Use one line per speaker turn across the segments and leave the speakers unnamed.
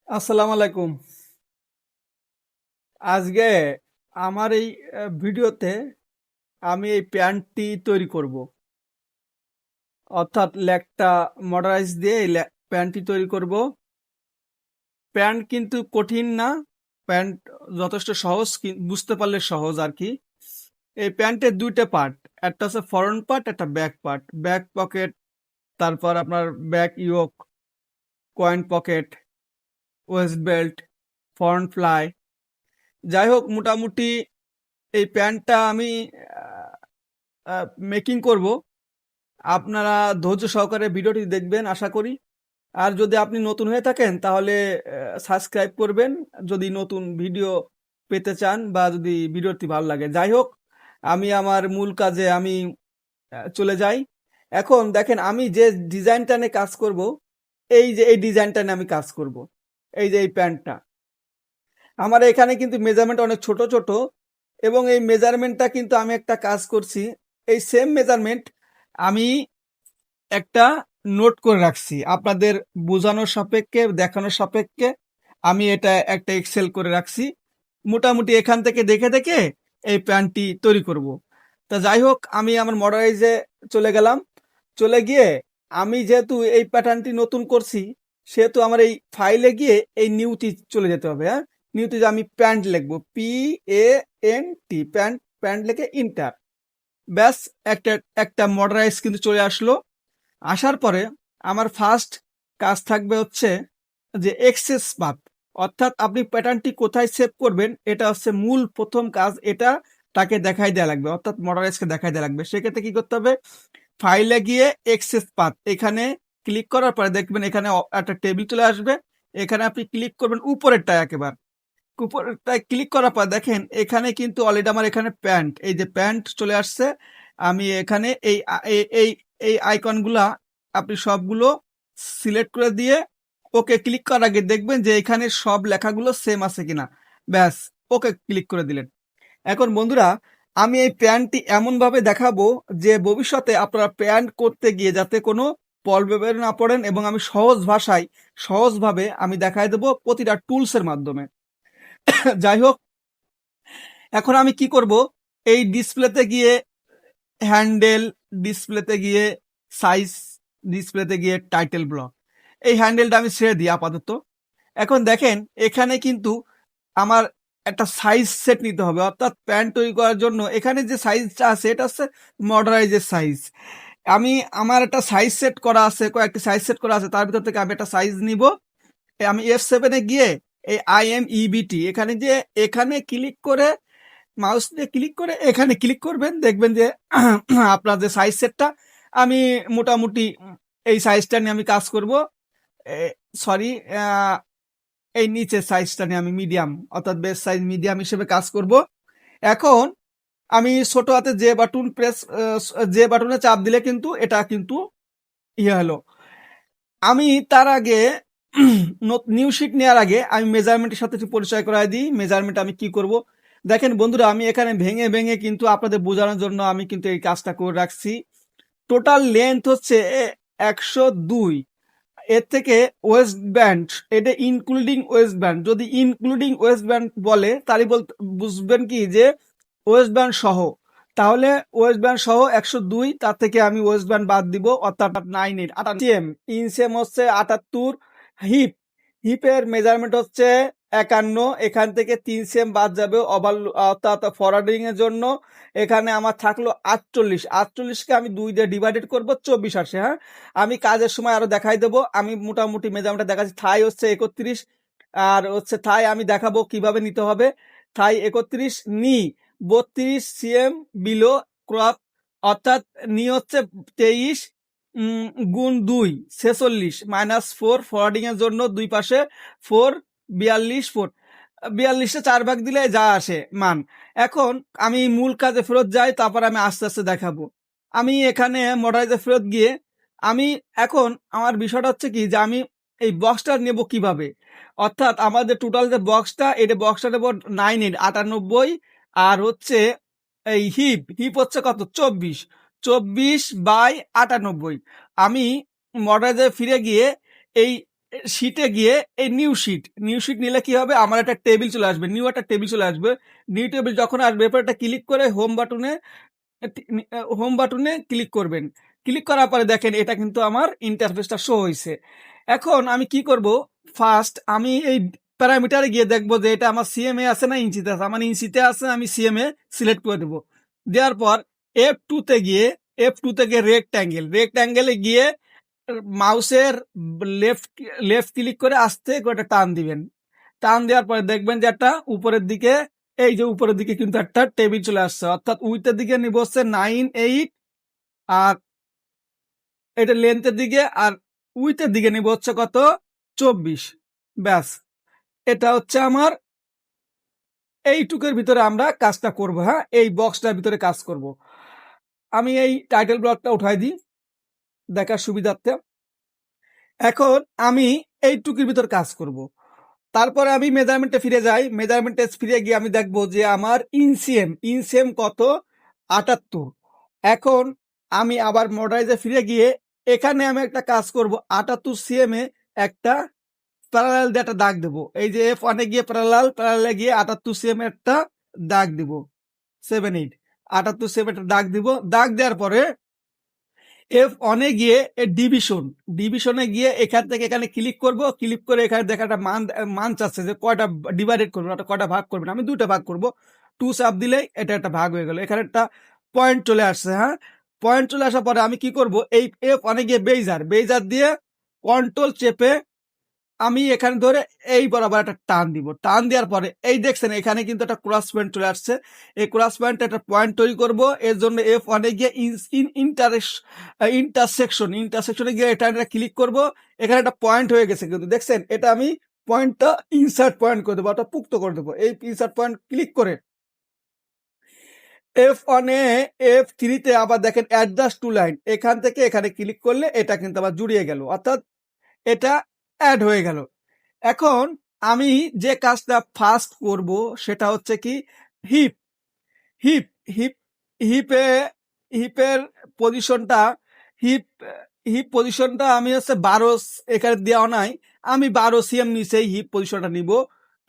আসসালামু আলাইকুম। আজকে আমার এই ভিডিওতে আমি এই প্যান্টটি তৈরি করব। অর্থাৎ লেগটা মডারাইজ দিয়ে এই প্যান্টটি তৈরি করব। প্যান্ট কিন্তু কঠিন না, প্যান্ট যথেষ্ট সহজ, বুঝতে পারলে সহজ আর কি। এই প্যান্টের দুইটা পার্ট, একটা হচ্ছে ফ্রন্ট পার্ট, একটা ব্যাক পার্ট। ব্যাক পকেট, তারপর আপনার back ইয়োক, coin pocket, West belt, front fly. যাই হোক, মোটামুটি এই প্যান্টটা আমি মেকিং করব। আপনারা ধৈর্য সহকারে ভিডিওটি দেখবেন আশা করি। আর যদি আপনি নতুন হয়ে থাকেন তাহলে সাবস্ক্রাইব করবেন যদি নতুন ভিডিও পেতে চান বা যদি ভিডিওটি ভালো লাগে। যাই হোক, আমি আমার মূল কাজে আমি চলে যাই। এখন দেখেন, আমি যে ডিজাইনটা নিয়ে কাজ করব, এই যে এই ডিজাইনটা নিয়ে আমি কাজ করব, এই যে এই প্যান্টটা। আমার এখানে কিন্তু মেজারমেন্ট অনেক ছোট ছোট, এবং এই মেজারমেন্টটা কিন্তু আমি একটা কাজ করছি। এই সেম মেজারমেন্ট আমি একটা নোট করে রাখছি আপনাদের বোঝানোর সাপেক্ষে, দেখানোর সাপেক্ষে। আমি এটা একটা এক্সেল করে রাখছি। মোটামুটি এখান থেকে দেখে দেখে এই প্যান্টটি তৈরি করব। তা যাই হোক, আমি আমার মডারাইজে চলে গেলাম। চলে গিয়ে আমি যেহেতু এই প্যাটার্নটি নতুন করছি, সেহেতু আমার এই ফাইলে গিয়ে এই নিউটি চলে যেতে হবে। হ্যাঁ, নিউতে যে আমি প্যান্ট লিখবো, PANT, প্যান্ট। প্যান্ট লিখে ইন্টার। ব্যাস, একটা একটা মডারাইজ কিন্তু চলে আসলো। আসার পরে আমার ফার্স্ট কাজ থাকবে হচ্ছে যে এক্সেস পাথ, অর্থাৎ আপনি প্যাটার্নটি কোথায় সেভ করবেন, এটা হচ্ছে মূল প্রথম কাজ। এটা তাকে দেখাই দেওয়া লাগবে, অর্থাৎ মডারাইজকে দেখাই দেওয়া লাগবে। সেক্ষেত্রে কি করতে হবে, ফাইলে গিয়ে এক্সেস পাথ এখানে ক্লিক করার পরে দেখবেন এখানে একটা টেবিল চলে আসবে। এখানে আপনি ক্লিক করবেন উপরেরটায়, একেবারে উপরেরটায় ক্লিক করার পর দেখেন এখানে কিন্তু অলরেডি আমার এখানে প্যান্ট, এই যে প্যান্ট চলে আসছে। আমি এখানে এই এই আইকনগুলা আপনি সবগুলো সিলেক্ট করে দিয়ে ওকে ক্লিক করার আগে দেখবেন যে এখানে সব লেখাগুলো সেম আছে কিনা। ব্যাস, ওকে ক্লিক করে দিলেন। এখন বন্ধুরা, আমি এই প্যান্টটি এমনভাবে দেখাবো যে ভবিষ্যতে আপনারা প্যান্ট করতে গিয়ে যাতে কোনো প্রবলেমে না পড়েন, এবং আমি সহজ ভাষায় সহজভাবে আমি দেখাই দেবো প্রতিটা টুলসের মাধ্যমে। যাই হোক, এখন আমি কি করব, এই ডিসপ্লেতে গিয়ে হ্যান্ডেল, ডিসপ্লেতে গিয়ে সাইজ, ডিসপ্লেতে গিয়ে টাইটেল ব্লক, এই হ্যান্ডেলটা আমি ছেড়ে দিই আপাতত। এখন দেখেন এখানে কিন্তু আমার একটা সাইজ সেট নিতে হবে, অর্থাৎ প্যান্ট তৈরি করার জন্য এখানে যে সাইজটা আছে এটা হচ্ছে মডারাইজের সাইজ। আমি আমার একটা সাইজ সেট করা আছে, কয়েকটি সাইজ সেট করা আছে, তার ভিতর থেকে আমি একটা সাইজ নিব। আমি F7-এ গিয়ে এই IMEBT এখানে যে এখানে ক্লিক করে, মাউস দিয়ে ক্লিক করে এখানে ক্লিক করবেন, দেখবেন যে আপনার যে সাইজ সেটটা, আমি মোটামুটি এই সাইজটা নিয়ে আমি কাজ করব। সরি, এই নিচের সাইজটা নিয়ে আমি মিডিয়াম, অর্থাৎ বেস সাইজ মিডিয়াম হিসেবে কাজ করব। এখন আমি ছোট হাতে যে বাটন প্রেস, যে বাটনে চাপ দিলে কিন্তু এটা কিন্তু ইয়ে হলো। আমি তার আগে নিউ শিট নেওয়ার আগে আমি মেজারমেন্টের সাথে একটু পরিচয় করাই দিই। মেজারমেন্ট আমি কি করব, দেখেন বন্ধুরা, আমি এখানে ভেঙে ভেঙে কিন্তু আপনাদের বোঝানোর জন্য আমি কিন্তু এই কাজটা করে রাখছি। টোটাল লেন্থ হচ্ছে 102। এর থেকে ওয়েস্ট ব্যান্ড, এটা ইনক্লুডিং ওয়েস্ট ব্যান্ড, যদি ইনক্লুডিং ওয়েস্ট ব্যান্ড বলে তাহলে বলতে বুঝবেন কি যে ওয়েস্ট ব্যান্ড সহ। তাহলে ওয়েস্ট ব্যান্ড সহ 102, তার থেকে আমি ওয়েস্ট ব্যান্ড বাদ দিব, অর্থাৎ 98 ইনসেম হচ্ছে 78। হিপ, হিপের মেজারমেন্ট হচ্ছে 51। এখান থেকে 3 সেম বাদ যাবে ওভার, অর্থাৎ ফরওয়ার্ডিং এর জন্য। এখানে আমার থাকলো 48। 48কে আমি 2 দিয়ে ডিভাইডেড করবো, 24 আসে। হ্যাঁ, আমি কাজের সময় আরো দেখাই দেবো। আমি মোটামুটি মেজারমেন্ট দেখাচ্ছি। থাই হচ্ছে 31, আর হচ্ছে থাই আমি দেখাবো কিভাবে নিতে হবে। থাই 31, নি 32 cm বিলো ক্রপ, অর্থাৎ নি হচ্ছে 23 গুণ 2 46 -4 ফরওয়ার্ডিং এর জন্য দুই পাশে 4, 42 4, 42-এ 4 ভাগ দিলে যা আসে মান। এখন আমি মূল কাজে ফেরত যাই, তারপর আমি আস্তে আস্তে দেখাবো। আমি এখানে মডারাইজে ফেরত গিয়ে আমি এখন আমার বিষয়টা হচ্ছে কি যে আমি এই বক্সটা নেব কিভাবে, অর্থাৎ আমাদের টোটাল যে বক্সটা, এটা বক্সটা নেব 98, আর হচ্ছে এই হিপ, হিপ হচ্ছে কত 24, 24/98। আমি মডারাইজে ফিরে গিয়ে এই শিটে গিয়ে এই নিউ শিট নিলে কি হবে, আমার একটা টেবিল চলে আসবে, নিউ একটা টেবিল চলে আসবে। নিউ টেবিল যখন আসবে এরপর এটা ক্লিক করে হোম বাটনে ক্লিক করবেন। ক্লিক করার পরে দেখেন এটা কিন্তু আমার ইন্টারফেসটা শো হয়েছে। এখন আমি কি করব, ফার্স্ট আমি এই প্যারামিটারে গিয়ে দেখবো যে এটা আমার সিএমএ আছে না ইঞ্চিতে আছে। আমার ইঞ্চিতে আছে, আমি সিএমএ সিলেক্ট করে দেবো। দেওয়ার পর F2 তে গিয়ে রেক্ট্যাঙ্গেলে গিয়ে মাউসের লেফট লেফট ক্লিক করে আস্তে করে একটা টান দিবেন। টান দেওয়ার পরে দেখবেন যে একটা উপরের দিকে, এই যে উপরের দিকে কিন্তু একটা টেবিল চলে আসছে, অর্থাৎ উইথের দিকে নিব হচ্ছে 9, 8, আর এটা লেন্থের দিকে, আর উইথের দিকে নিব হচ্ছে কত, 24। ব্যাস, এটা হচ্ছে আমার এইটুকের ভিতরে আমরা কাজটা করব। হ্যাঁ, এই বক্সটার ভিতরে কাজ করব। আমি এই টাইটেল ব্লকটা উঠাই দিই দেখার সুবিধার্থে। এখন আমি এইটুকুর ভিতর কাজ করব। তারপরে আমি মেজারমেন্টে ফিরে যাই। মেজারমেন্টে ফিরে গিয়ে আমি দেখবো যে আমার ইনসিএম কত, 78। এখন আমি আবার মডারাইজে ফিরে গিয়ে এখানে আমি একটা কাজ করব, 78 সিএম এ একটা প্যারালাল দিয়ে একটা দাগ দেবো। এই যে F1 এ গিয়ে প্যারালালে গিয়ে 78 সিএম একটা দাগ দিব, 78 78 সিএম একটা দাগ দিব। দাগ দেওয়ার পরে F1 এ গিয়ে ডিভিশনে গিয়ে এখান থেকে এখানে ক্লিক করব। ক্লিক করে এখানে দেখা একটা মান চাচ্ছে যে কয়টা ডিভাইডেড করবেন, ওটা কয়টা ভাগ করবেন। আমি 2টা ভাগ করব। 2 চাপ দিলেই এটা একটা ভাগ হয়ে গেল। এখানে একটা পয়েন্ট চলে আসছে। হ্যাঁ, পয়েন্ট চলে আসার পরে আমি কি করব, এই F1 এ গিয়ে বেইজার দিয়ে কন্ট্রোল চেপে আমি এখানে ধরে এই বরাবর একটা টান দিব। টান দেওয়ার পরে এই দেখছেন এখানে কিন্তু একটা ক্রস পয়েন্ট চলে আসছে। এই ক্রস পয়েন্ট একটা পয়েন্ট তৈরি করব। এর জন্য F1 এ গিয়ে ইন্টারসেকশনে গিয়ে এটা ক্লিক করব। এখানে একটা পয়েন্ট হয়ে গেছে কিন্তু দেখছেন, এটা আমি পয়েন্টটা ইনসার্ট পয়েন্ট করে দেবো, অর্থাৎ পুক্ত করে দেবো। এই ইনসার্ট পয়েন্ট ক্লিক করে F1 এ F3 তে আবার দেখেন অ্যাডজাস্ট টু লাইন, এখান থেকে এখানে ক্লিক করলে এটা কিন্তু আবার জুড়িয়ে গেল, অর্থাৎ এটা অ্যাড হয়ে গেল। এখন আমি যে কাজটা ফার্স্ট করব সেটা হচ্ছে কি, হিপ হিপ হিপ হিপে হিপের পজিশনটা হিপ হিপ পজিশনটা আমি হচ্ছে 12 এখানে দেওয়া নাই, আমি 12 সিএম নিচে হিপ পজিশনটা নিব।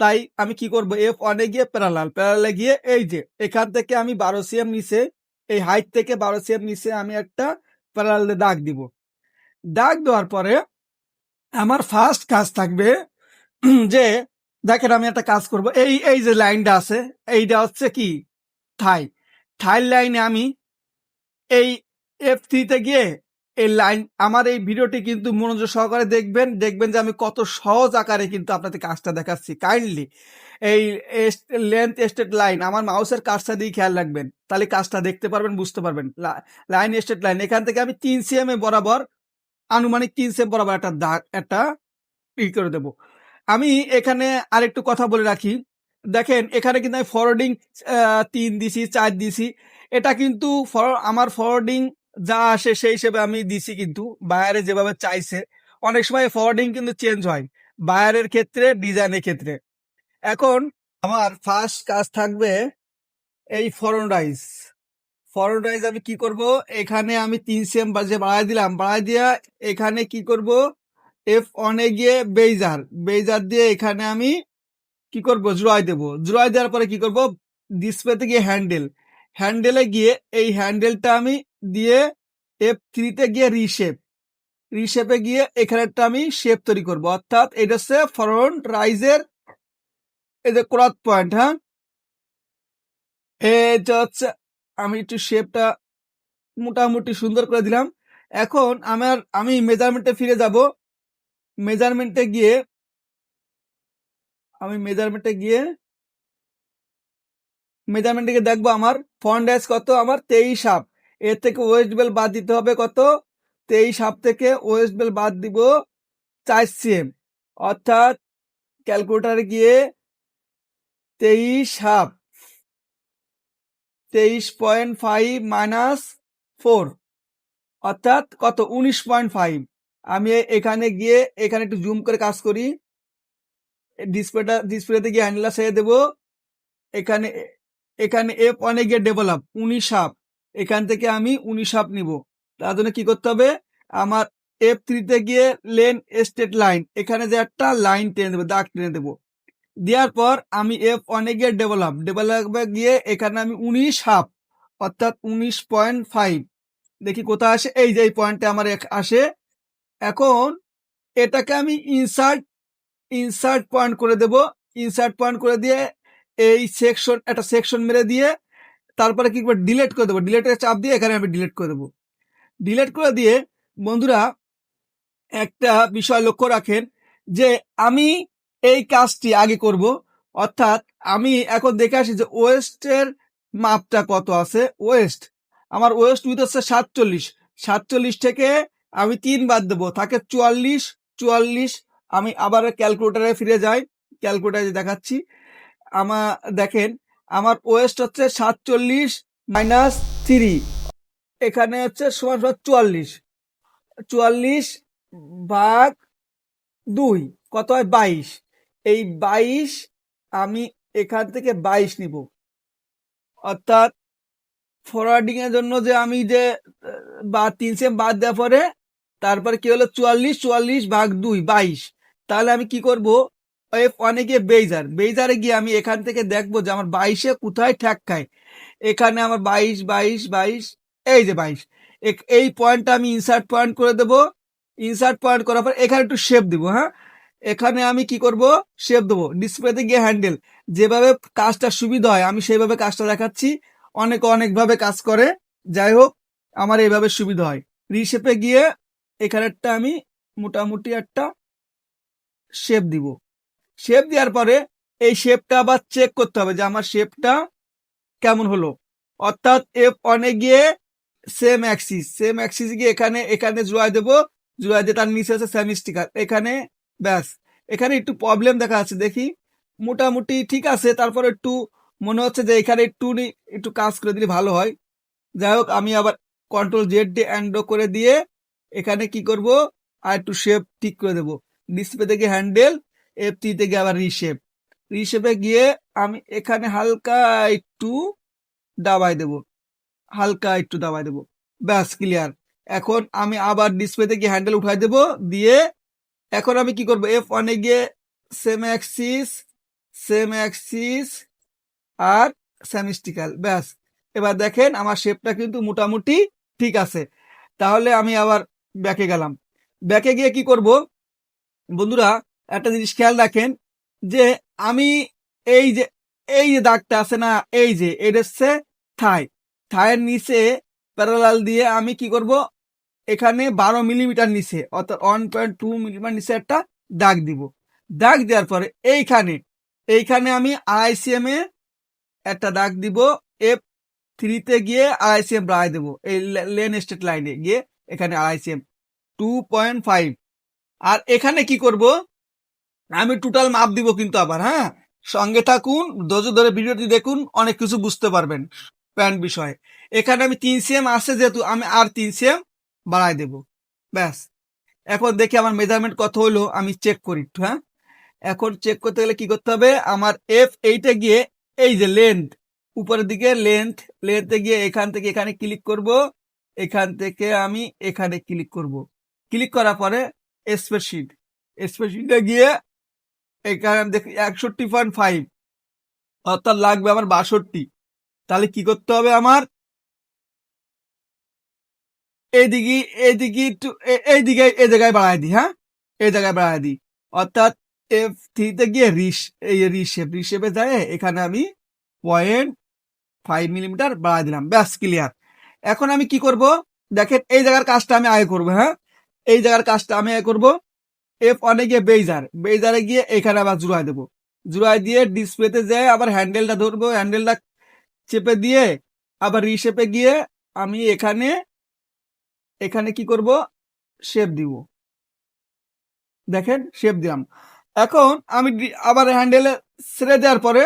তাই আমি কি করব, F1 এ গিয়ে প্যারালালে গিয়ে এই যে এখান থেকে আমি 12 সিএম নিচে, এই হাইট থেকে 12 সিএম নিচে আমি একটা প্যারালালে দাগ দিব। দাগ দেওয়ার পরে আমার ফার্স্ট কাজ থাকবে যে দেখেন আমি একটা কাজ করব, এই যে লাইনটা আছে এইটা হচ্ছে কি থাই লাইনে আমি এই F3 তে গিয়ে এই লাইন, আমার এই ভিডিওটি কিন্তু মনোযোগ সহকারে দেখবেন যে আমি কত সহজ আকারে কিন্তু আপনাদের কাজটা দেখাচ্ছি। কাইন্ডলি এই লেন্থ স্ট্রেট লাইন আমার মাউসের কাজটা দিয়ে খেয়াল রাখবেন, তাহলে কাজটা দেখতে পারবেন, বুঝতে পারবেন। লাইন স্ট্রেট লাইন এখান থেকে আমি 3 সিএম এ বরাবর, আনুমানিক 3 সিএম বরাবর একটা দাগ একটা করে দেব। আমি এখানে আরেকটু কথা বলে রাখি, দেখেন এখানে কিন্তু আমি ফরওয়ার্ডিং 3 দিছি, 4 দিছি। এটা কিন্তু আমার ফরওয়ার্ডিং যা আসে সেই হিসেবে আমি দিছি, কিন্তু বায়ারে যেভাবে চাইছে অনেক সময় ফরওয়ার্ডিং কিন্তু চেঞ্জ হয় বায়ারের ক্ষেত্রে, ডিজাইনের ক্ষেত্রে। এখন আমার ফার্স্ট কাজ থাকবে এই ফরওয়ার্ডাইজ আমি কি করব, এখানে আমি 3 সিএম যে বাড়াই দিলাম, বাড়াই দিয়া এখানে কি করব, F1 এ গিয়ে বেইজার দিয়ে এখানে আমি কি করব, জুড়াই দেব। জুড়াই দেওয়ার পরে কি করব, ডিসপ্লেতে গিয়ে হ্যান্ডেলে গিয়ে এই হ্যান্ডেলটা আমি দিয়ে F3 তে গিয়ে রিশেপে গিয়ে এখানে একটা আমি শেপ তৈরি করব, অর্থাৎ এটা হচ্ছে ফ্রন্ট রাইজের এই যে ক্রস পয়েন্ট। হ্যাঁ, এটা হচ্ছে, আমি একটু শেপটা মোটামুটি সুন্দর করে দিলাম। এখন আমি মেজারমেন্টে ফিরে যাব। মেজারমেন্টে গিয়ে দেখবো আমার ফন্ট সাইজ কত, আমার 23 হাফ। এর থেকে ওয়েস্ট বেল বাদ দিতে হবে কত, 23 হাফ থেকে ওয়েস্ট বেল বাদ দিব 4 সিএম, অর্থাৎ ক্যালকুলেটারে গিয়ে 23 হাফ 23.5 মাইনাস 4, অর্থাৎ কত, 19.5। আমি এখানে গিয়ে এখানে একটু জুম করে কাজ করি, ডিসপ্লেতে গিয়ে হ্যান্ডেল ছেড়ে দেবো। এখানে F1 এ গিয়ে ডেভেলপ 19 হাফ, এখান থেকে আমি 19 হাফ নিব। তার জন্য কি করতে হবে, আমার F3 গিয়ে লেন স্ট্রেট লাইন, এখানে যে একটা লাইন টেনে দেবো, দাগ টেনে দেবো। দেওয়ার পর আমি F1 গিয়ে ডেভেলপে গিয়ে এখানে আমি 19.5 অর্থাৎ 19.5 দেখি কোথায় আসে, এই যে এই পয়েন্টে আমার আসে। এখন এটাকে আমি ইনসার্ট পয়েন্ট করে দেব। ইনসার্ট পয়েন্ট করে দিয়ে এই একটা সেকশন মেরে দিয়ে তারপরে কি করবো, ডিলিট করে দেবো। ডিলিটের চাপ দিয়ে এখানে আমি ডিলিট করে দেবো। ডিলিট করে দিয়ে বন্ধুরা একটা বিষয় লক্ষ্য রাখেন যে আমি এই কাজটি আগে করব, অর্থাৎ আমি এখন দেখে আসি যে ওয়েস্টের মাপটা কত আছে। আমার ওয়েস্ট উইথ হচ্ছে 47 থেকে আমি 3 বাদ দেবো, থাকে 44। আমি আবার ক্যালকুলেটারে ফিরে যাই, ক্যালকুলেটারে দেখাচ্ছি। আমার দেখেন আমার ওয়েস্ট হচ্ছে 47 - 3, এখানে হচ্ছে সমান 44 ভাগ 2 কত হয়, 22। এই 22 আমি এখান থেকে 22 নিব, অর্থাৎ ফরওয়ার্ডিং এর জন্য যে আমি যে বা 3 সেম বাদ দেওয়ার পরে তারপরে কি হলো 44 ভাগ 2 22। তাহলে আমি কি করব, F1 গিয়ে বেইজারে গিয়ে আমি এখান থেকে দেখবো যে আমার 22 কোথায় ঠেক খায়। এখানে আমার 22, এই যে 22, এই পয়েন্টটা আমি ইনসার্ট পয়েন্ট করে দেব। ইনসার্ট পয়েন্ট করার পর এখানে একটু শেপ দিব। হ্যাঁ, এখানে আমি কি করব, শেপ দেবো। ডিসপ্লেতে গিয়ে হ্যান্ডেল, যেভাবে কাজটা সুবিধা হয় আমি সেইভাবে কাজটা দেখাচ্ছি। অনেকভাবে কাজ করে, যাই হোক আমার এইভাবে সুবিধা হয়। রিশেপে গিয়ে এখানে একটা আমি মোটামুটি একটা শেপ দিব। শেপ দেওয়ার পরে এই শেপটা আবার চেক করতে হবে যে আমার শেপটা কেমন হলো, অর্থাৎ F1 গিয়ে সেম অ্যাক্সিস গিয়ে এখানে জুড়াই দেবো। জুড়াই দিয়ে তার নিচে আছে সেমিস্টিকার, এখানে ব্যাস। এখানে একটু প্রবলেম দেখা যাচ্ছে, দেখি মোটামুটি ঠিক আছে। তারপর একটু মনে হচ্ছে যে এখানে একটু কাজ করে দিলে ভালো হয়। যাই হোক আমি আবার Ctrl Z দিয়ে অ্যান্ডো করে দিয়ে এখানে কি করব, আর একটু শেপ ঠিক করে দেবো। ডিসপ্লে থেকে হ্যান্ডেল, F3 থেকে আবার রিশেপে গিয়ে আমি এখানে হালকা একটু দাবাই দেবো, ব্যাস ক্লিয়ার। এখন আমি আবার ডিসপ্লে থেকে হ্যান্ডেল উঠাই দেবো দিয়ে এখন আমি কি করব, F1 গিয়ে সেম অ্যাক্সিস আর সেমিস্টিক্যাল, ব্যাস। এবার দেখেন আমার শেপটা কিন্তু মোটামুটি ঠিক আছে। তাহলে আমি আবার ব্যাকে গেলাম। ব্যাকে গিয়ে কি করব বন্ধুরা, একটা জিনিস খেয়াল রাখেন যে আমি এই যে দাগটা আছে না, এই যে এটা হচ্ছে থায়ের নিচে প্যারালাল দিয়ে আমি কি করব, এখানে 12 মিলিমিটার নিচে অর্থাৎ 1.2 মিলিমিটার নিচে একটা দাগ দিব। দাগ দেওয়ার পরে এইখানে আমি RICM এ একটা দাগ দিব। F3 গিয়ে RICM বাড়াই দেবো, এই লেন স্ট্রেট লাইনে গিয়ে এখানে RICM 2.5। আর এখানে কি করব, আমি টোটাল মাপ দিব কিন্তু আবার। হ্যাঁ, সঙ্গে থাকুন, ধৈর্য ধরে ভিডিওটি দেখুন, অনেক কিছু বুঝতে পারবেন প্যান্ট বিষয়ে। এখানে আমি 3 সেম আসছে যেহেতু আমি আর 3 সেম বাড়াই দেব, ব্যাস। এখন দেখি আমার মেজারমেন্ট কত হলো, আমি চেক করি একটু। হ্যাঁ, এখন চেক করতে গেলে কি করতে হবে, আমার F8 গিয়ে এই যে লেন্থ, উপরের দিকে লেন্থে গিয়ে এখান থেকে এখানে ক্লিক করব। এখান থেকে আমি এখানে ক্লিক করব। ক্লিক করার পরে স্প্রেডশিটে গিয়ে এখানে দেখি 61.5 অর্থাৎ লাগবে আমার 62। তাহলে কি করতে হবে, আমার এইদিকে একটু এই জায়গায় বাড়ায় দিই। হ্যাঁ, এই জায়গায় বাড়ায় দিই, অর্থাৎ F3 গিয়ে রিশেপে যায় এখানে আমি 0.5 মিলিমিটার বাড়ায় দিলাম, ব্যাস ক্লিয়ার। এখন আমি কি করব, দেখেন এই জায়গার কাজটা আমি আগে করবো। হ্যাঁ, এই জায়গার কাজটা আমি আগে করবো। F1 গিয়ে বেইজারে গিয়ে এখানে আবার জুড়াই দিয়ে ডিসপ্লেতে যায় আবার হ্যান্ডেলটা ধরবো, হ্যান্ডেলটা চেপে দিয়ে আবার রিশেপে গিয়ে আমি এখানে কি করব, শেপ দিব। দেখেন শেপ দিলাম। এখন আমি আবার হ্যান্ডেলে ছেড়ে দেওয়ার পরে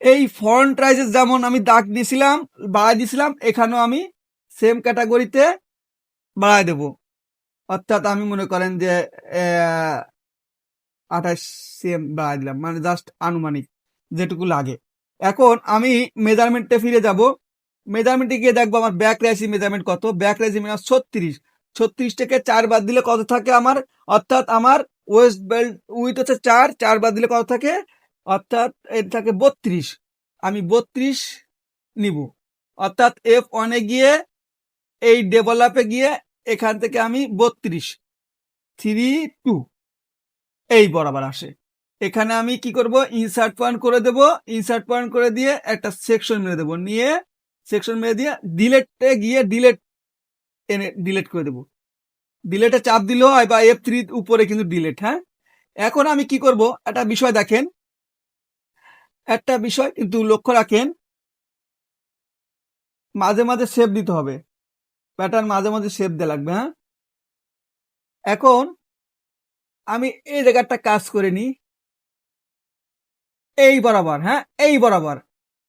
এই ফন্ট রাইজেস যেমন আমি দাগ দিয়েছিলাম, বাড়াই দিয়েছিলাম, এখানেও আমি সেম ক্যাটাগরিতে বাড়াই দেব। অর্থাৎ আমি মনে করেন যে 28 সেম বাড়াই দিলাম, মানে জাস্ট আনুমানিক যেটুকু লাগে। এখন আমি মেজারমেন্টে ফিরে যাব। মেজারমেন্টে গিয়ে দেখবো আমার ব্যাক রাইসি মেজারমেন্ট কত। ব্যাক রাইসি 36 36 থেকে 4 বাদ দিলে কত থাকে আমার, অর্থাৎ আমার ওয়েস্ট বেল্ট উইথ হচ্ছে 4 বাদ দিলে কত থাকে, অর্থাৎ এটা থাকে 32। আমি 32 নিব, অর্থাৎ F1 এ গিয়ে এই ডেভেলপে গিয়ে এখান থেকে আমি 32 32 এই বরাবর আসে। এখানে আমি কি করব, ইনসার্ট পয়েন্ট করে দেব, ইনসার্ট পয়েন্ট করে দিয়ে একটা সেকশন মেরে দেব, নিয়ে সেকশন মেরে দিয়ে ডিলেটে গিয়ে ডিলেট করে দেব। ডিলেটে চাপ দিলেও হয় বা F3 উপরে কিন্তু ডিলেট। হ্যাঁ, এখন আমি কি করব, একটা বিষয় দেখেন, একটা বিষয় কিন্তু লক্ষ্য রাখেন, মাঝে মাঝে সেভ দিতে হবে, প্যাটার্ন মাঝে মাঝে সেভ দেওয়া লাগবে। হ্যাঁ, এখন আমি এই জায়গাটা কাজ করে নিই এই বরাবর। হ্যাঁ, এই বরাবর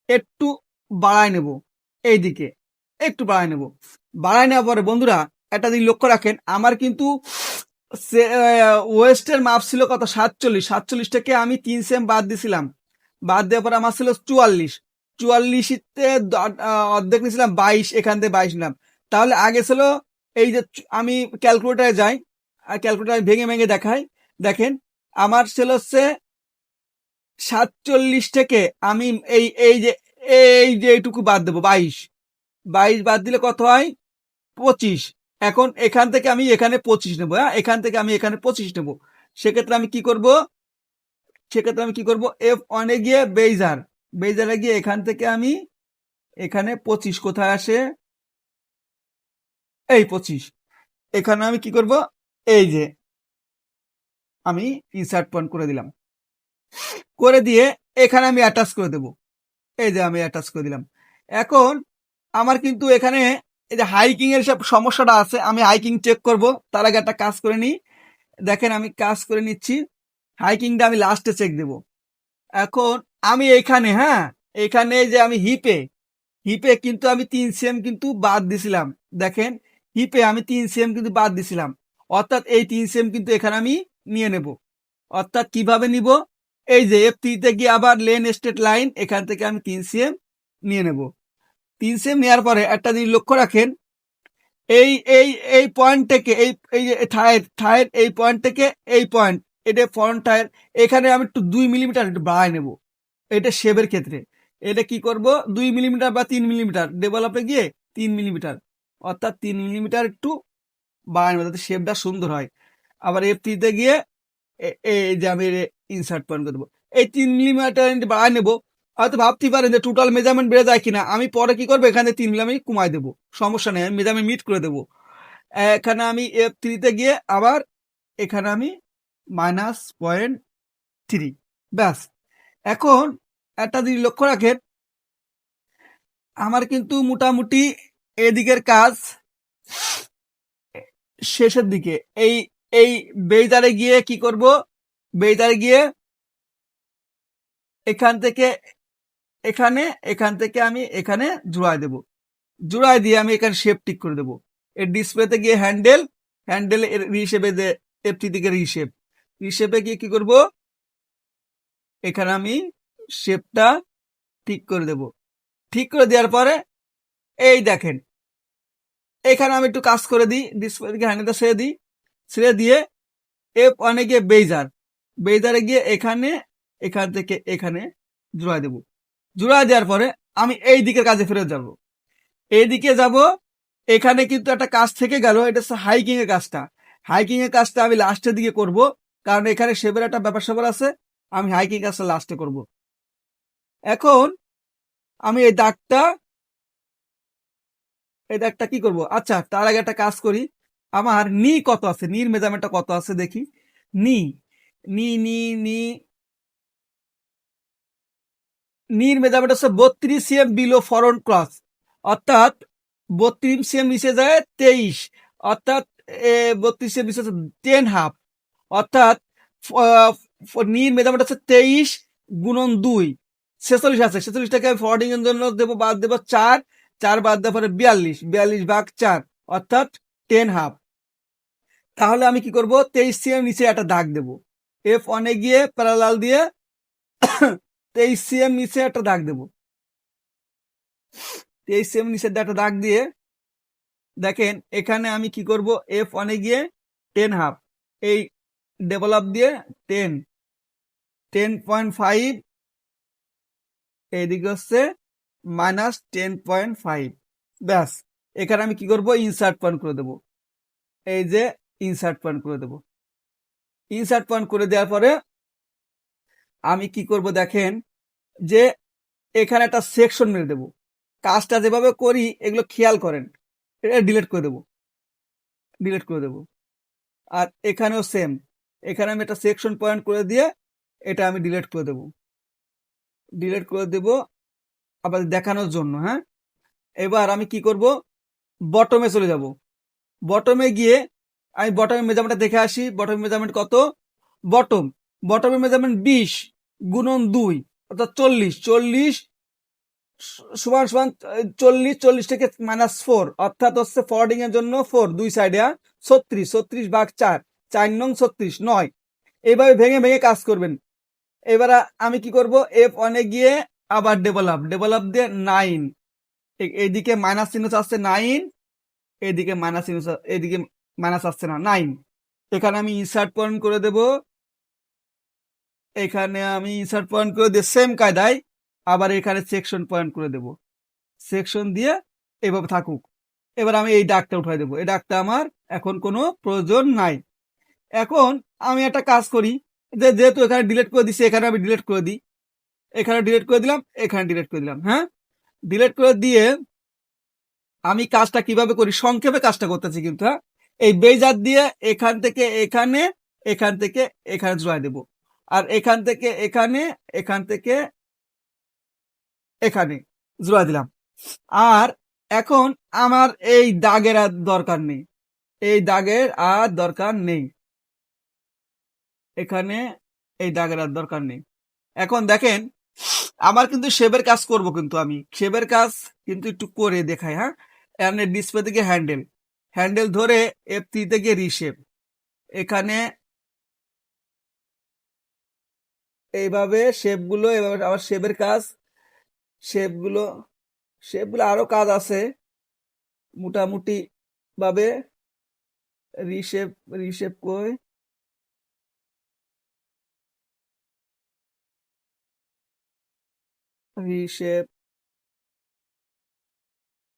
একটু বাড়ায় নেব, এইদিকে একটু বাড়ায় নেব। বাড়ায় নেওয়ার পরে বন্ধুরা একটা দিন লক্ষ্য রাখেন, আমার কিন্তু ওয়েস্টের মাপ ছিল কত, 47 থেকে আমি 3 সেম বাদ দিছিলাম, বাদ দেওয়ার পরে আমার ছিল 44 অর্ধেক নিয়েছিলাম 22, এখান থেকে 22 নিলাম। তাহলে আগে ছিল এই যে আমি ক্যালকুলেটারে যাই আর ক্যালকুলেটার ভেঙে ভেঙে দেখাই, দেখেন আমার ছিল হচ্ছে 47 থেকে আমি এই এই যে এইটুকু বাদ দেবো 22 বাদ দিলে কত হয় 25। এখন এখান থেকে আমি এখানে 25 নেবো। হ্যাঁ, এখান থেকে আমি এখানে 25 নেবো। সেক্ষেত্রে আমি কি করব, F1 এ গিয়ে বেইজারে গিয়ে এখান থেকে আমি এখানে 25 কোথায় আসে, এই 25, এখানে আমি কি করব, এই যে আমি ইনসার্ট পয়েন্ট করে দিলাম, করে দিয়ে এখানে আমি অ্যাটাচ করে দেব, এই যে আমি অ্যাটাচ করে দিলাম। এখন আমার কিন্তু এখানে এই যে হাইকিং এর সব সমস্যাটা আছে, আমি হাইকিং চেক করব, তার আগে একটা কাজ করে নিই। দেখেন আমি কাজ করে নিচ্ছি, হাইকিংটা আমি লাস্টে চেক দেব। এখন আমি এখানে, হ্যাঁ, এখানে যে আমি হিপে কিন্তু আমি 3 সেম কিন্তু বাদ দিছিলাম। দেখেন হিপে আমি 3 সেম কিন্তু বাদ দিছিলাম, অর্থাৎ এই 3 সেম কিন্তু এখানে আমি নিয়ে নেব। অর্থাৎ কিভাবে নিব, এই যে F3 তে গিয়ে আবার লেন স্ট্রেট লাইন, এখান থেকে আমি 3 সেম নিয়ে নেব। 3 সেম নেওয়ার পরে একটা জিনিস লক্ষ্য রাখেন, এই এই এই পয়েন্ট থেকে এই যে থায়ের এই পয়েন্ট থেকে এই পয়েন্ট, এটা ফ্রন্ট টায়ার, এখানে আমি একটু 2 মিলিমিটার একটু বাড়ায় নেব। এটা শেপের ক্ষেত্রে এটা কি করব, 2 মিলিমিটার বা 3 মিলিমিটার ডেভেলপে গিয়ে 3 মিলিমিটার, অর্থাৎ 3 মিলিমিটার একটু বাড়ায় নেব যাতে শেপটা সুন্দর হয়। আবার F3 তে গিয়ে এই যে আমি ইনসার্ট পয়েন্ট করে দেবো, এই 3 মিলিমিটার বাড়ায় নেব। হয়তো ভাবতে পারেন যে টোটাল মেজারমেন্ট বেড়ে যায় কিনা, আমি পরে কি করবো, এখানে 3 মিলি কমাই দেবো, সমস্যা নেই, আমি মেজারমেন্ট মিট করে দেবো। এখানে আমি F3 তে গিয়ে আবার এখানে আমি -0.3, ব্যাস। এখন একটা জিনিস লক্ষ্য রাখেন, আমার কিন্তু মোটামুটি এদিকের কাজ শেষের দিকে। এই এই বেইজারে গিয়ে কি করব, বেইজারে গিয়ে এখান থেকে এখান থেকে আমি এখানে জোড়ায় দেব, জোড়ায় দিয়ে আমি এখানে শেপ টিক করে দেবো। এর ডিসপ্লেতে গিয়ে হ্যান্ডেল এর রিশেপে যে F3 থেকে রিশেপে গিয়ে কি করব, এখানে আমি শেপটা ঠিক করে দেব। ঠিক করে দেওয়ার পরে এই দেখেন এখানে আমি একটু কাজ করে দিই, ডিসপ্লে থেকে হ্যান্ডেলটা ছেড়ে দিয়ে F1 এ গিয়ে বেইজারে গিয়ে এখান থেকে এখানে জোড়ায় দেব। জোড়ায় দেওয়ার পরে আমি এই দিকের কাজে ফেরত যাব, এইদিকে যাব। এখানে কিন্তু একটা কাজ থেকে গেল, এটা হচ্ছে হাইকিং এর কাজটা। হাইকিং এর কাজটা আমি লাস্টের দিকে করব, কারণ এখানে শেপের একটা ব্যাপার স্যাপার আছে, আমি হাইকিং কাজটা লাস্টে করব। এখন আমি এই দাগটা কি করব, আচ্ছা তার আগে একটা কাজ করি, আমার নি কত আছে, নির মেজারমেন্টটা কত আছে দেখি। নি নি নি নি নির মেজারমেন্ট হচ্ছে 32 সিএম বিলো ফরন্ট ক্রস, অর্থাৎ 32 সিএম নিচে যায় 23, অর্থাৎ 32 সিএম নিচে 10 হাফ, অর্থাৎ নির মেজারমেন্ট হচ্ছে 23 গুণন 2, 46 আছে। 46টাকে আমি ফরওয়ার্ডিং এর জন্য দেবো, বাদ দেবো 4 বাদ দেওয়ার পরে 42 ভাগ 4, অর্থাৎ 10 হাফ। তাহলে আমি কি করব, 23 সিএম নিচে একটা দাগ দেবো, F1 এ গিয়ে প্যারালাল দিয়ে 23 সিএম নিচে একটা দাগ দেবো। 23 সিএম নিচে একটা দাগ দিয়ে দেখেন এখানে আমি কি করব, F1 গিয়ে 10.5, এই ডেভেলপ দিয়ে 10, 10.5, এইদিকে হচ্ছে -10.5। ব্যাস, এখানে আমি কি করব, ইনসার্ট পয়েন্ট করে দেব। এই যে ইনসার্ট পয়েন্ট করে দেব। ইনসার্ট পয়েন্ট করে দেওয়ার পরে আমি কি করব, দেখেন যে এখানে একটা সেকশন মেরে দেব। কাজটা যেভাবে করি এগুলো খেয়াল করেন। এটা ডিলিট করে দেব, ডিলিট করে দেব। আর এখানেও সেম, এখানে আমি একটা সেকশন পয়েন্ট করে দিয়ে এটা আমি ডিলিট করে দেব, ডিলিট করে দেব আবার দেখানোর জন্য। হ্যাঁ, এবার আমি কি করব, বটমে চলে যাব। বটমে গিয়ে আমি বটমের মেজারমেন্টটা দেখে আসি। বটমের মেজারমেন্ট কত? বটম, বটমের মেজারমেন্ট 20 গুণন 2 অর্থাৎ 40, 40 সমান সমান 40, 40 থেকে -4 অর্থাৎ হচ্ছে ফরওয়ার্ডিং এর জন্য 4 দুই সাইডে 36, 36 ভাগ 4, 4 নং 36, 9। এইভাবে ভেঙে ভেঙে কাজ করবেন। এবার আমি কি করব, F1 গিয়ে আবার ডেভেলপ, ডেভেলপ দিয়ে 9, এইদিকে মাইনাস চিহ্ন আসছে 9, এদিকে মাইনাস চিহ্ন, এদিকে মাইনাস আসছে না 9। এখানে আমি ইনসার্ট পয়েন্ট করে দেব, এখানে আমি ইনসার্ট পয়েন্ট করে দিয়ে সেম কায়দায় আবার এখানে সেকশন পয়েন্ট করে দেব। সেকশন দিয়ে এভাবে থাকুক। এবার আমি এই দাগটা উঠাই দেবো, এই দাগটা আমার এখন কোনো প্রয়োজন নাই। এখন আমি একটা কাজ করি, যেহেতু এখানে ডিলিট করে দিচ্ছি, এখানে আমি ডিলিট করে দিই। এখানে ডিলিট করে দিলাম, এখানে ডিলিট করে দিলাম। হ্যাঁ, ডিলিট করে দিয়ে আমি কাজটা কিভাবে করি, সংক্ষেপে কাজটা করতেছি কিন্তু। হ্যাঁ, এই বেজার দিয়ে এখান থেকে এখানে, এখান থেকে এখানে জোড়ায় দেব। আর এখান থেকে এখানে, এখান থেকে এখানে জোড়া দিলাম। আর এখন আমার এই দাগের আর দরকার নেই, এই দাগের আর দরকার নেই, এখানে এই দাগের আর দরকার নেই। এখন দেখেন আমার কিন্তু শেপের কাজ করব, কিন্তু আমি শেপের কাজ কিন্তু একটু করে দেখাই। হ্যাঁ, এখানে ডিসপ্লে থেকে হ্যান্ডেল, হ্যান্ডেল ধরে F3 থেকে রিশেপ, এখানে এইভাবে শেপগুলো, এভাবে আবার শেপের কাজ, শেপগুলো, শেপগুলো আরো কাজ আছে মোটামুটি ভাবে। রিশেপ, রিশেপ কই, রিশেপ,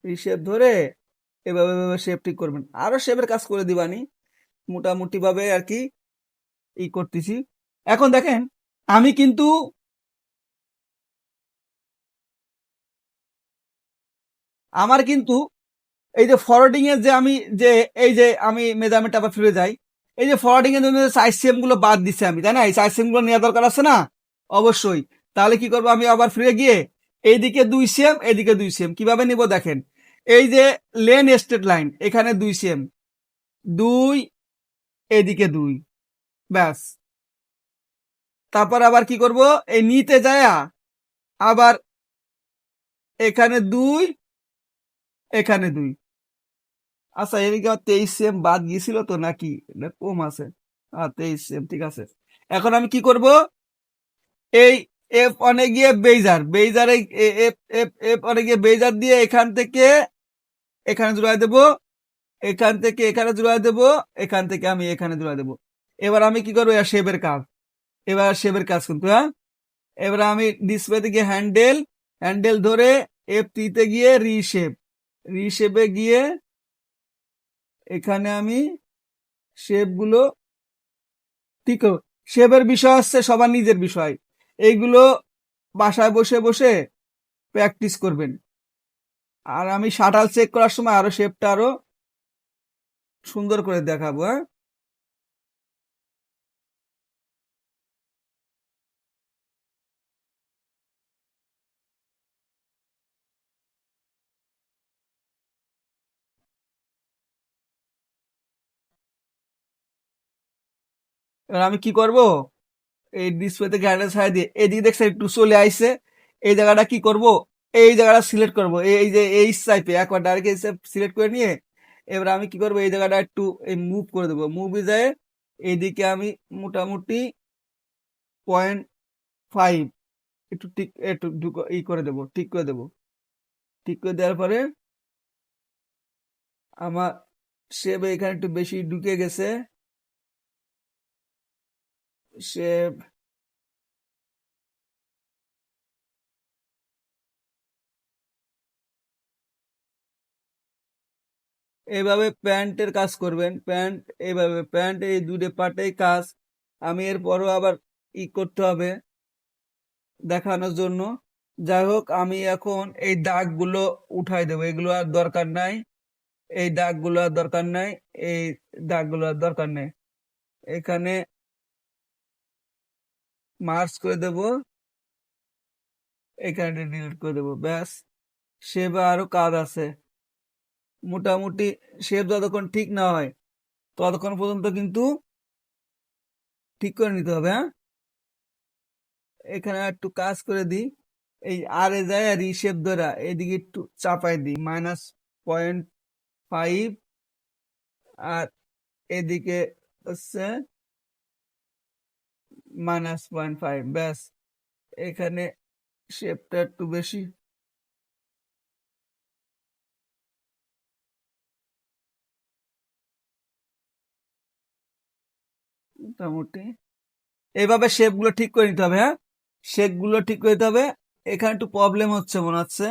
রিশেপ ধরে এভাবে এভাবে শেপ ঠিক করবেন। আরো শেপের কাজ করে দিবানি মোটামুটি ভাবে আর কি ই করতেছি। এখন দেখেন আমি কিন্তু আমার কিন্তু এই যে ফরওয়ার্ডিং এর যে আমি যে এই যে আমি মেজারমেন্ট আবার ফিরে যাই, এই যে ফরওয়ার্ডিং এর জন্য সাইজ সেম গুলো বাদ দিচ্ছি আমি, তাই না? এই সাইজ সেম গুলো নেওয়া দরকার আছে না? অবশ্যই। তাহলে কি করবো, আমি আবার ফিরে গিয়ে এইদিকে 2 সেম, এইদিকে 2 সেম কিভাবে নিব দেখেন। এই যে লেন স্ট্রেট লাইন, এখানে 2 সেম, 2, এইদিকে 2, ব্যাস। তারপর আবার কি করব, এই নিতে যায় আবার এখানে 2, এখানে 2। আচ্ছা, এদিকে 23 সেম বাদ গিয়েছিল তো নাকি, না কম আছে? 23 সেম, ঠিক আছে। এখন আমি কি করব, এই F1 গিয়ে বেইজার, বেইজারে F1 গিয়ে বেইজার দিয়ে এখান থেকে এখানে জোড়ায় দেব, এখান থেকে এখানে জোড়ায় দেব, এখান থেকে আমি এখানে জোড়ায় দেব। এবার আমি কি করবো, শেপের কাজ, এবার শেপের কাজ কিন্তু। হ্যাঁ, এবার আমি ডিসপ্লে থেকে হ্যান্ডেল, হ্যান্ডেল ধরে F3 তে গিয়ে রিশেপ, রিশেপে গিয়ে এখানে আমি শেপগুলো ঠিক, শেপের বিষয় হচ্ছে সবার নিজের বিষয়, এইগুলো বাসায় বসে বসে প্র্যাকটিস করবেন। আর আমি শাটাল চেক করার সময় আরো শেপটা আরো সুন্দর করে দেখাবো। হ্যাঁ, এবার আমি কি করব, এই ডিসপ্লে থেকে হ্যান্ডেল ছাড়াই দিয়ে এদিকে দেখছেন একটু চলে আইছে, এই জায়গাটা কি করব, এই জায়গাটা সিলেক্ট করব, এই যে এই টাইপে একবার ডাইরেক্ট সিলেক্ট করে নিয়ে এবার আমি কি করব, এই জায়গাটা একটু এই মুভ করে দেবো। মুভে যায় এইদিকে আমি মোটামুটি 0.5 একটু ঠিক একটু ই করে দেবো, ঠিক করে দেবো। ঠিক করে দেওয়ার পরে আমার শেপ এখানে একটু বেশি ঢুকে গেছে। শেপ এইভাবে প্যান্টের কাজ করবেন। প্যান্ট এইভাবে, প্যান্ট এই দুটো পার্টেই কাজ। আমি এরপরও আবার করতে হবে দেখানোর জন্য। যাই হোক, আমি এখন এই দাগগুলো উঠাই দেবো, এগুলো আর দরকার নাই। এই দাগগুলো আর দরকার নাই, এই দাগগুলো আর দরকার নেই। এখানে মার্জ করে দেব, এখানে ডিলিট করে দেবো, ব্যাস। শেপ আরো কাজ আছে মোটামুটি। শেপ যতক্ষণ ঠিক না হয় ততক্ষণ পর্যন্ত কিন্তু ঠিক করে নিতে হবে। হ্যাঁ, এখানে একটু কাজ করে দিই। এই আর এ যায় আর শেপ ধরা এদিকে একটু চাপাই দিই, -0.5। আর এদিকে হচ্ছে -0.5, ব্যাস। এখানে শেপটা একটু বেশি। মোটামুটি এইভাবে শেপ গুলো ঠিক করে নিতে হবে। হ্যাঁ, শেপ গুলো ঠিক করে নিতে হবে। এখানে একটু প্রবলেম হচ্ছে মনে হচ্ছে।